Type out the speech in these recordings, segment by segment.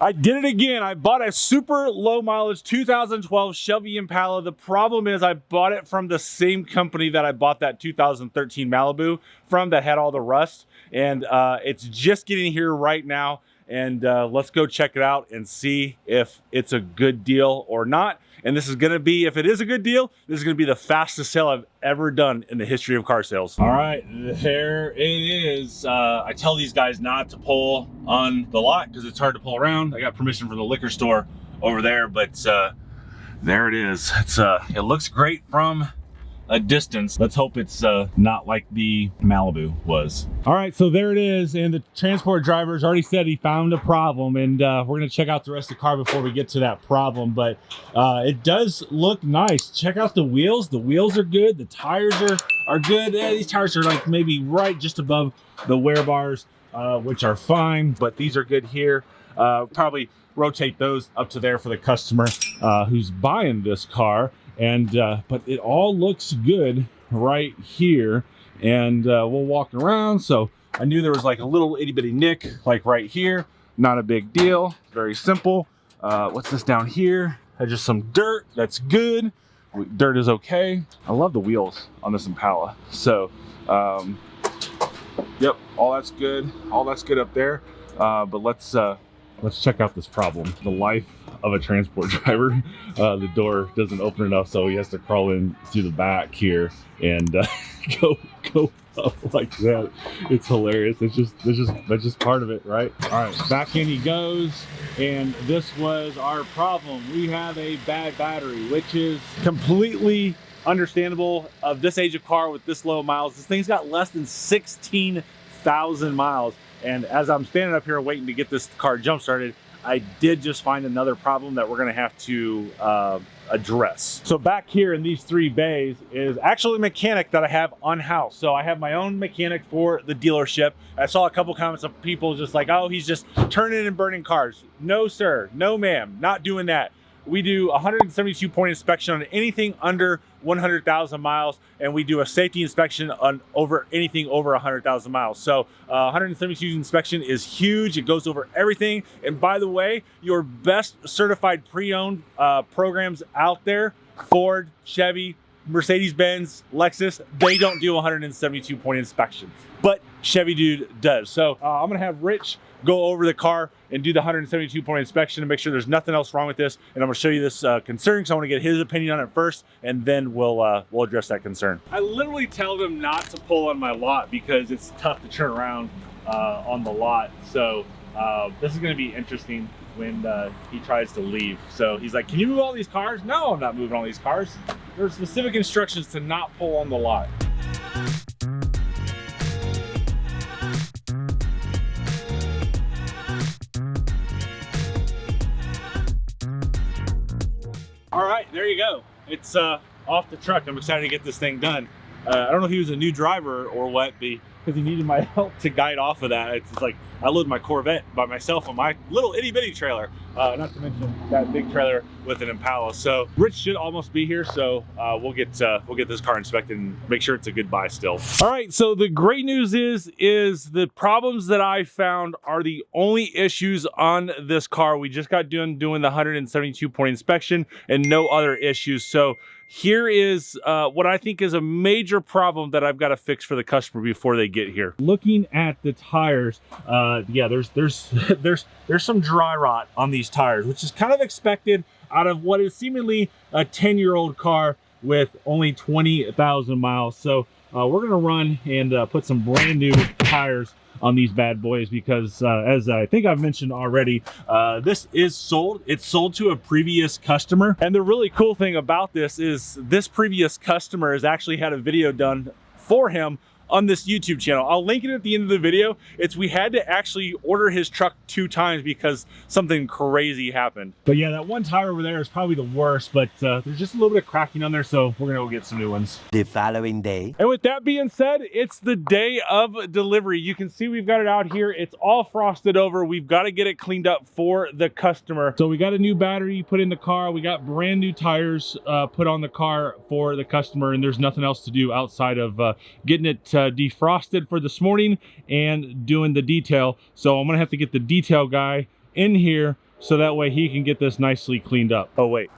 I did it again. I bought a super low mileage 2012 Chevy Impala. The problem is I bought it from the same company that I bought that 2013 Malibu from that had all the rust. And it's just getting here right now. And let's go check it out and see if it's a good deal or not. And this is gonna be, if it is a good deal, this is gonna be the fastest sale I've ever done in the history of car sales. All right, there it is. I tell these guys not to pull on the lot because it's hard to pull around. I got permission from the liquor store over there, but there it is. It looks great from a distance. Let's hope it's not like the Malibu was. All right, so there it is, and the transport driver's already said he found a problem, and we're gonna check out the rest of the car before we get to that problem, but it does look nice. Check out the wheels. The wheels are good. The tires are good. These tires are like maybe right just above the wear bars, which are fine, but these are good here. Probably rotate those up to there for the customer who's buying this car. And but it all looks good right here, and we'll walk around. So I knew there was like a little itty bitty nick like right here. Not a big deal, very simple. What's this down here? Just some dirt. That's good. Dirt is okay. I love the wheels on this Impala. So yep, all that's good. All that's good up there. But let's check out this problem. The life of a transport driver. The door doesn't open enough, so he has to crawl in through the back here and go up like that. It's hilarious. That's just part of it, right? All right, back in he goes, and this was our problem. We have a bad battery, which is completely understandable of this age of car with this low miles. This thing's got less than 16,000 miles. And as I'm standing up here waiting to get this car jump started, I did just find another problem that we're gonna have to address. So back here in these three bays is actually a mechanic that I have on house. So I have my own mechanic for the dealership. I saw a couple comments of people just like, oh, he's just turning and burning cars. No, sir, no, ma'am, not doing that. We do a 172-point inspection on anything under 100,000 miles, and we do a safety inspection on anything over 100,000 miles. So 172 inspection is huge. It goes over everything. And by the way, your best certified pre-owned programs out there, Ford, Chevy, Mercedes-Benz, Lexus, they don't do 172-point inspection, but Chevy Dude does. So I'm gonna have Rich go over the car and do the 172-point inspection and make sure there's nothing else wrong with this. And I'm gonna show you this concern, because I wanna get his opinion on it first, and then we'll address that concern. I literally tell them not to pull on my lot because it's tough to turn around on the lot. So this is gonna be interesting when he tries to leave. So he's like, can you move all these cars? No, I'm not moving all these cars. There's specific instructions to not pull on the lot. All right, there you go. It's off the truck. I'm excited to get this thing done. I don't know if he was a new driver or what, because he needed my help to guide off of that. It's like I load my Corvette by myself on my little itty bitty trailer, not to mention that big trailer with an Impala. So Rich should almost be here, so we'll get this car inspected and make sure it's a good buy still. All right, so the great news is the problems that I found are the only issues on this car. We just got done doing the 172-point inspection and no other issues. So here is what I think is a major problem that I've got to fix for the customer before they get here. Looking at the tires, yeah, there's some dry rot on these tires, which is kind of expected out of what is seemingly a 10-year-old car with only 20,000 miles. So we're gonna run and put some brand new tires on these bad boys, because as I think I've mentioned already, this is sold. It's sold to a previous customer, and the really cool thing about this is this previous customer has actually had a video done for him on this YouTube channel. I'll link it at the end of the video. We had to actually order his truck 2 times because something crazy happened. But yeah, that one tire over there is probably the worst, but there's just a little bit of cracking on there, so we're gonna go get some new ones. The following day. And with that being said, it's the day of delivery. You can see we've got it out here. It's all frosted over. We've got to get it cleaned up for the customer. So we got a new battery put in the car. We got brand new tires put on the car for the customer, and there's nothing else to do outside of getting it defrosted for this morning and doing the detail. So I'm gonna have to get the detail guy in here so that way he can get this nicely cleaned up. Oh wait,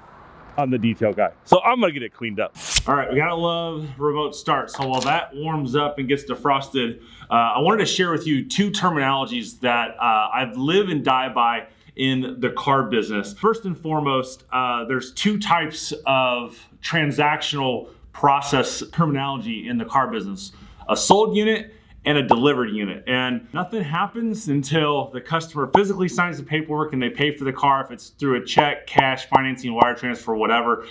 I'm the detail guy, so I'm gonna get it cleaned up. All right, we gotta love remote start. So while that warms up and gets defrosted, I wanted to share with you two terminologies that I've lived and die by in the car business. First and foremost, there's two types of transactional process terminology in the car business: a sold unit and a delivered unit. And nothing happens until the customer physically signs the paperwork and they pay for the car, if it's through a check, cash, financing, wire transfer, whatever.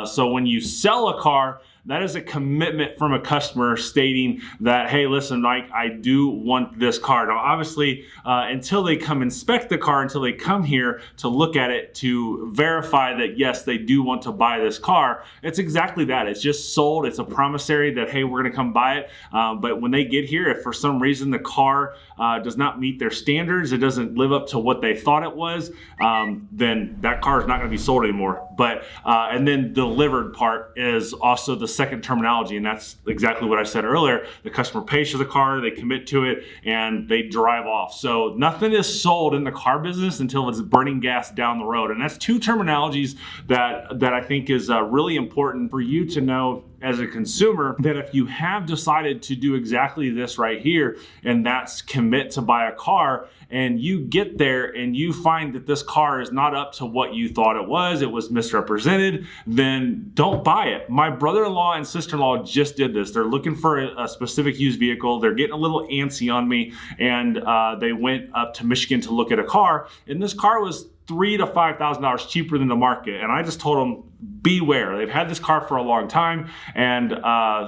So when you sell a car, that is a commitment from a customer stating that, hey, listen, Mike, I do want this car. Now, obviously, until they come inspect the car, until they come here to look at it to verify that, yes, they do want to buy this car, it's exactly that. It's just sold. It's a promissory that, hey, we're going to come buy it. But when they get here, if for some reason the car does not meet their standards, it doesn't live up to what they thought it was, then that car is not going to be sold anymore. But and then the delivered part is also the second terminology, and that's exactly what I said earlier. The customer pays for the car, they commit to it, and they drive off. So nothing is sold in the car business until it's burning gas down the road. And that's two terminologies that I think is really important for you to know as a consumer, that if you have decided to do exactly this right here, and that's commit to buy a car, and you get there and you find that this car is not up to what you thought it was misrepresented, then don't buy it. My brother-in-law and sister-in-law just did this. They're looking for a specific used vehicle. They're getting a little antsy on me, and they went up to Michigan to look at a car, and this car was $3,000 to $5,000 cheaper than the market. And I just told them, beware. They've had this car for a long time, and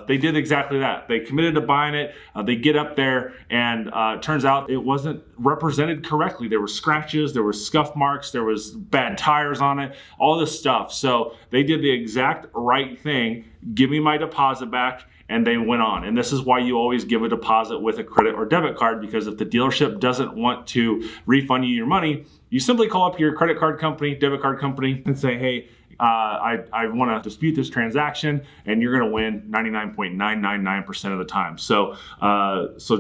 they did exactly that. They committed to buying it. They get up there, and it turns out it wasn't represented correctly. There were scratches, there were scuff marks, there was bad tires on it, all this stuff. So they did the exact right thing. Give me my deposit back. And they went on. And this is why you always give a deposit with a credit or debit card, because if the dealership doesn't want to refund you your money, you simply call up your credit card company, debit card company, and say, hey, I want to dispute this transaction, and you're going to win 99.999% of the time. So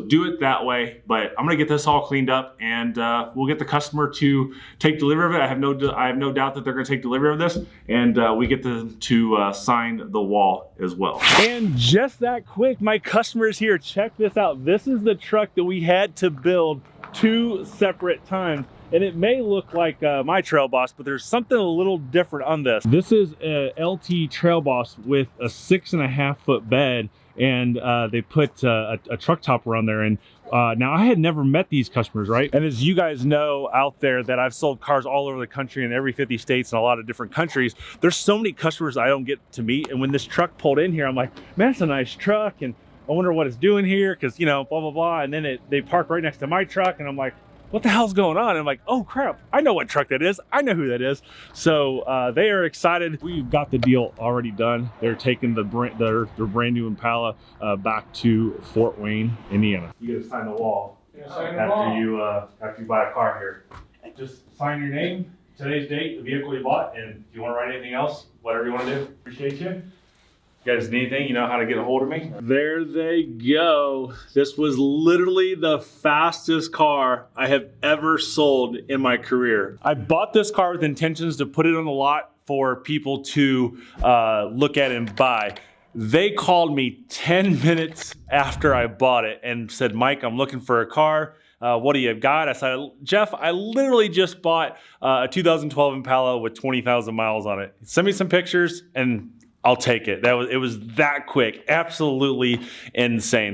do it that way. But I'm going to get this all cleaned up, and we'll get the customer to take delivery of it. I have no doubt that they're going to take delivery of this, and we get them to sign the wall as well. And just that quick, my customer is here. Check this out. This is the truck that we had to build 2 separate times. And it may look like my Trail Boss, but there's something a little different on this. This is a LT Trail Boss with a 6.5 foot bed, and they put a truck topper on there. And now I had never met these customers, right? And as you guys know out there, that I've sold cars all over the country in every 50 states and a lot of different countries. There's so many customers I don't get to meet. And when this truck pulled in here, I'm like, man, it's a nice truck, and I wonder what it's doing here, because, you know, blah, blah, blah. And then they park right next to my truck, and I'm like, what the hell's going on? And I'm like, oh crap, I know what truck that is. I know who that is. So they are excited. We've got the deal already done. They're taking their brand new Impala back to Fort Wayne, Indiana. You get to sign the wall after you buy a car here. Just sign your name, today's date, the vehicle you bought, and if you want to write anything else, whatever you want to do. Appreciate you. You guys need anything, you know how to get a hold of me. There they go. This was literally the fastest car I have ever sold in my career. I bought this car with intentions to put it on the lot for people to look at and buy. They called me 10 minutes after I bought it and said, Mike, I'm looking for a car. What do you got? I said, Jeff, I literally just bought a 2012 Impala with 20,000 miles on it. Send me some pictures and I'll take it. It was that quick. Absolutely insane.